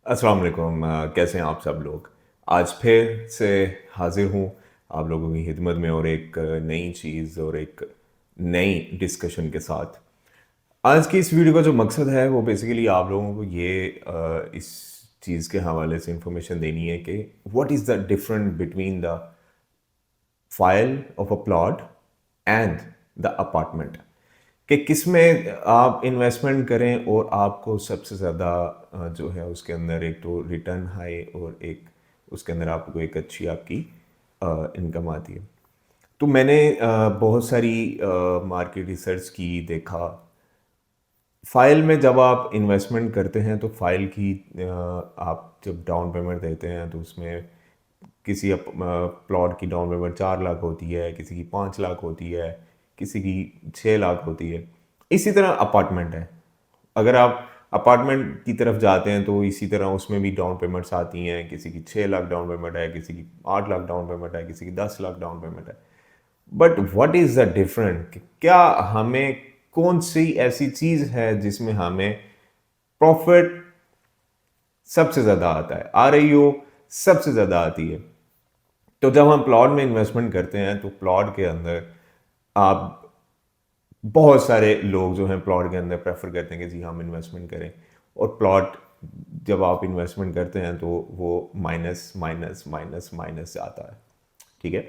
अस्सलाम वालेकुम। कैसे हैं आप सब लोग। आज फिर से हाजिर हूँ आप लोगों की खिदमत में और एक नई चीज़ और एक नई डिस्कशन के साथ। आज की इस वीडियो का जो मकसद है वो बेसिकली आप लोगों को ये इस चीज़ के हवाले से इंफॉर्मेशन देनी है कि what is the difference between the file of a plot and the apartment, कि किस में आप इन्वेस्टमेंट करें और आपको सबसे ज़्यादा जो है उसके अंदर एक तो रिटर्न हाई और एक उसके अंदर आपको एक अच्छी आपकी इनकम आती है। तो मैंने बहुत सारी मार्केट रिसर्च की, देखा फाइल में जब आप इन्वेस्टमेंट करते हैं तो फाइल की आप जब डाउन पेमेंट देते हैं तो उसमें किसी प्लॉट की डाउन पेमेंट 4 लाख होती है, किसी की 5 लाख होती है, किसी की 6 लाख होती है। इसी तरह अपार्टमेंट है। अगर आप अपार्टमेंट की तरफ जाते हैं तो इसी तरह उसमें भी डाउन पेमेंट्स आती हैं। किसी की 6 लाख डाउन पेमेंट है, किसी की 8 लाख डाउन पेमेंट है, किसी की 10 लाख डाउन पेमेंट है। But what is the different, क्या हमें कौन सी ऐसी चीज़ है जिसमें हमें प्रॉफिट सबसे ज़्यादा आता है, RIO सबसे ज़्यादा आती है। तो जब हम प्लॉट में इन्वेस्टमेंट करते हैं तो प्लॉट के अंदर आप बहुत सारे लोग जो हैं प्लॉट के अंदर प्रेफर करते हैं कि जी हम इन्वेस्टमेंट करें, और प्लॉट जब आप इन्वेस्टमेंट करते हैं तो वो माइनस माइनस माइनस माइनस आता है। ठीक है।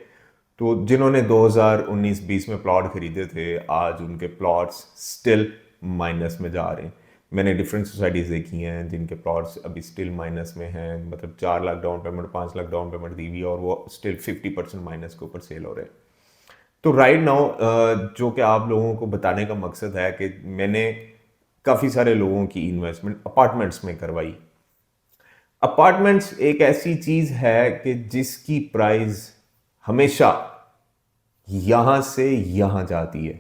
तो जिन्होंने 2019-20 में प्लॉट खरीदे थे आज उनके प्लॉट्स स्टिल माइनस में जा रहे हैं। मैंने डिफरेंट सोसाइटीज़ देखी हैं जिनके प्लॉट्स अभी स्टिल माइनस में हैं, मतलब 4 lakh down payment, 5 lakh down payment दी हुई है और वो स्टिल 50% माइनस के ऊपर सेल हो रहे हैं। तो राइट नाउ जो कि आप लोगों को बताने का मकसद है कि मैंने काफ़ी सारे लोगों की इन्वेस्टमेंट अपार्टमेंट्स में करवाई। अपार्टमेंट्स एक ऐसी चीज़ है कि जिसकी प्राइस हमेशा यहां से यहां जाती है।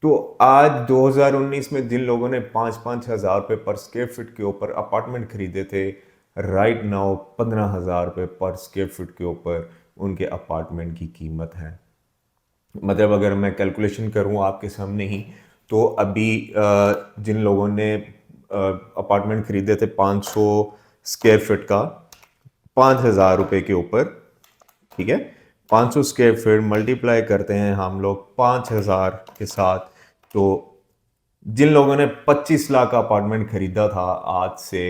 तो आज 2019 में जिन लोगों ने 5-5 हज़ार रुपये पर स्क्वेयर फीट के ऊपर अपार्टमेंट खरीदे थे, राइट नाउ 15 हज़ार रुपये पर स्क्वेयर फीट के ऊपर उनके अपार्टमेंट की कीमत है। मतलब अगर मैं कैलकुलेशन करूं आपके सामने ही, तो अभी जिन लोगों ने अपार्टमेंट खरीदे थे 500 स्क्वायर फीट का 5 हज़ार रुपये के ऊपर, ठीक है, 500 स्क्वायर फीट मल्टीप्लाई करते हैं हम लोग 5 हज़ार के साथ, तो जिन लोगों ने 25 लाख का अपार्टमेंट खरीदा था आज से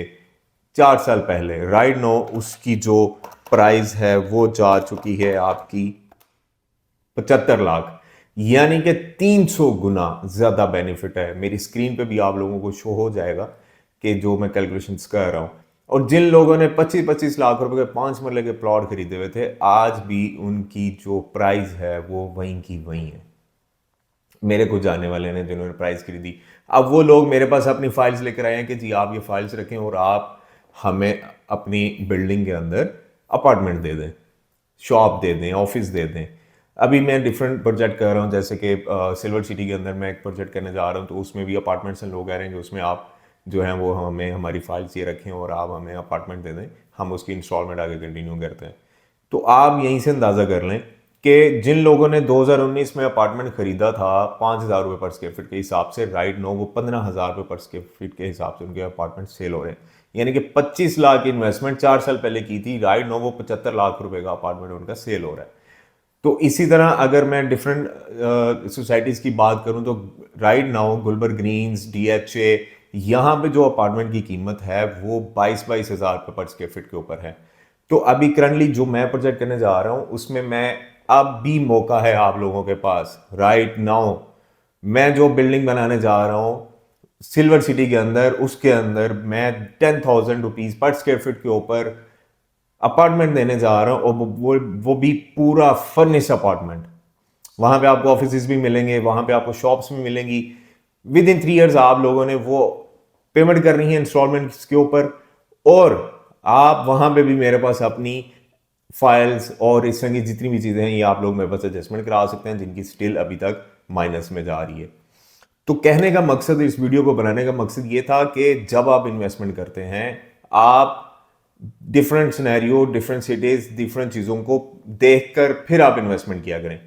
4 साल पहले, राइट नो उसकी जो प्राइस है वो जा चुकी है आपकी 75 लाख। यानी कि 300 गुना ज्यादा बेनिफिट है। मेरी स्क्रीन पे भी आप लोगों को शो हो जाएगा कि जो मैं कैलकुलेशंस कर रहा हूं। और जिन लोगों ने 25-25 लाख रुपए के 5 मरले के प्लॉट खरीदे हुए थे, आज भी उनकी जो प्राइस है वो वहीं की वहीं है। मेरे कुछ जानने वाले ने जिन्होंने प्राइस खरीदी, अब वो लोग मेरे पास अपनी फाइल्स लेकर आए हैं कि जी आप ये फाइल्स रखें और आप हमें अपनी बिल्डिंग के अंदर अपार्टमेंट दे दें, शॉप दे दें, ऑफिस दे दें। अभी मैं डिफरेंट प्रोजेक्ट कर रहा हूँ, जैसे कि सिल्वर सिटी के अंदर मैं एक प्रोजेक्ट करने जा रहा हूँ, तो उसमें भी अपार्टमेंट्स हैं। लोग कह रहे हैं कि उसमें आप जो हैं वो हमें हमारी फाइल्स ये रखें और आप हमें अपार्टमेंट दे दें, हम उसकी इंस्टॉलमेंट आगे कंटिन्यू करते हैं। तो आप यहीं से अंदाज़ा कर लें कि जिन लोगों ने 2019 में अपार्टमेंट खरीदा था 5 हज़ार रुपये पर स्क्वायर फीट के हिसाब से, राइट नो वो 15 हज़ार रुपये पर स्क्वायर फीट के हिसाब से उनके अपार्टमेंट सेल हो रहे हैं। यानी कि 25 लाख इन्वेस्टमेंट 4 साल पहले की थी, राइट नो वो 75 लाख रुपए का अपार्टमेंट उनका सेल हो रहा है। तो इसी तरह अगर मैं डिफरेंट सोसाइटीज़ की बात करूं तो right now Gulberg greens, DHA, यहाँ पे जो अपार्टमेंट की कीमत है वो 22-22 हज़ार रुपये पर स्क्वायर फीट के ऊपर है। तो अभी करंटली जो मैं प्रोजेक्ट करने जा रहा हूं उसमें मैं, अब भी मौका है आप लोगों के पास, राइट नाउ मैं जो बिल्डिंग बनाने जा रहा हूं सिल्वर सिटी के अंदर, उसके अंदर मैं 10,000 रुपीज पर स्क्वायर फीट के ऊपर अपार्टमेंट देने जा रहा हूं, और वो भी पूरा फर्निश अपार्टमेंट। वहां पे आपको ऑफिस भी मिलेंगे, वहां पे आपको शॉप्स भी मिलेंगी। विद इन 3 ईयर्स आप लोगों ने वो पेमेंट करनी है इंस्टॉलमेंट के ऊपर, और आप वहां पे भी मेरे पास अपनी फाइल्स और इस तरह की जितनी भी चीजें हैं ये आप लोग मेरे पास एडजस्टमेंट करा सकते हैं, जिनकी स्टिल अभी तक माइनस में जा रही है। तो कहने का मकसद, इस वीडियो को बनाने का मकसद ये था कि जब आप इन्वेस्टमेंट करते हैं, आप different scenario, different cities, different चीज़ों को देखकर फिर आप इन्वेस्टमेंट किया करें।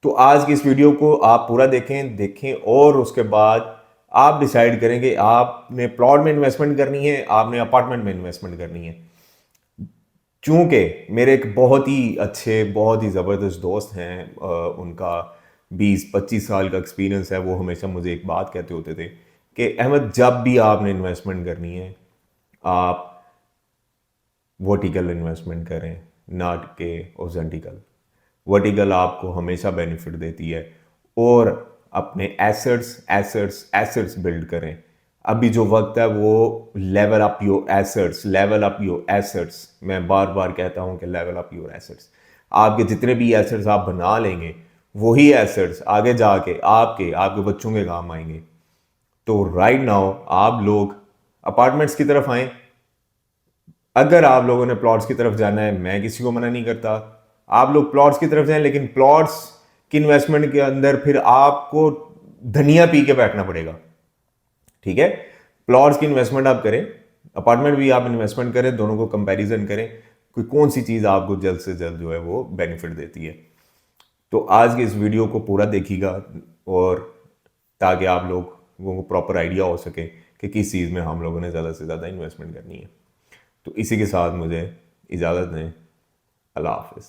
तो आज की इस वीडियो को आप पूरा देखें और उसके बाद आप डिसाइड करें कि आपने प्लॉट में इन्वेस्टमेंट करनी है, आपने अपार्टमेंट में इन्वेस्टमेंट करनी है। चूंकि मेरे एक बहुत ही अच्छे, बहुत ही ज़बरदस्त दोस्त हैं, उनका 20-25 साल का एक्सपीरियंस है, वो हमेशा मुझे एक बात कहते होते थे कि अहमद, जब भी आपने इन्वेस्टमेंट करनी है, आप वर्टिकल इन्वेस्टमेंट करें, नॉट के हॉरिजॉन्टल। वर्टिकल आपको हमेशा बेनिफिट देती है, और अपने एसेट्स एसेट्स एसेट्स बिल्ड करें। अभी जो वक्त है वो level up your assets, level up your assets. मैं बार बार कहता हूं कि लेवल अप योर एसेट्स। आपके जितने भी एसेट्स आप बना लेंगे, वही एसेट्स आगे जाके आपके आपके बच्चों के काम आएंगे। तो राइट नाउ आप लोग अपार्टमेंट्स की तरफ आए। अगर आप लोगों ने प्लॉट्स की तरफ जाना है, मैं किसी को मना नहीं करता, आप लोग प्लॉट्स की तरफ जाएं, लेकिन प्लॉट्स की इन्वेस्टमेंट के अंदर फिर आपको धनिया पी के बैठना पड़ेगा। ठीक है, प्लॉट्स की इन्वेस्टमेंट आप करें, अपार्टमेंट भी आप इन्वेस्टमेंट करें, दोनों को कंपैरिजन करें, कोई कौन सी चीज़ आपको जल्द से जल्द जो है वो बेनिफिट देती है। तो आज के इस वीडियो को पूरा देखिएगा, और ताकि आप लोगों को प्रॉपर आइडिया हो सके कि किस चीज़ में हम लोगों ने ज़्यादा से ज़्यादा इन्वेस्टमेंट करनी है। तो इसी के साथ मुझे इजाज़त दें। अल्लाह हाफिज़।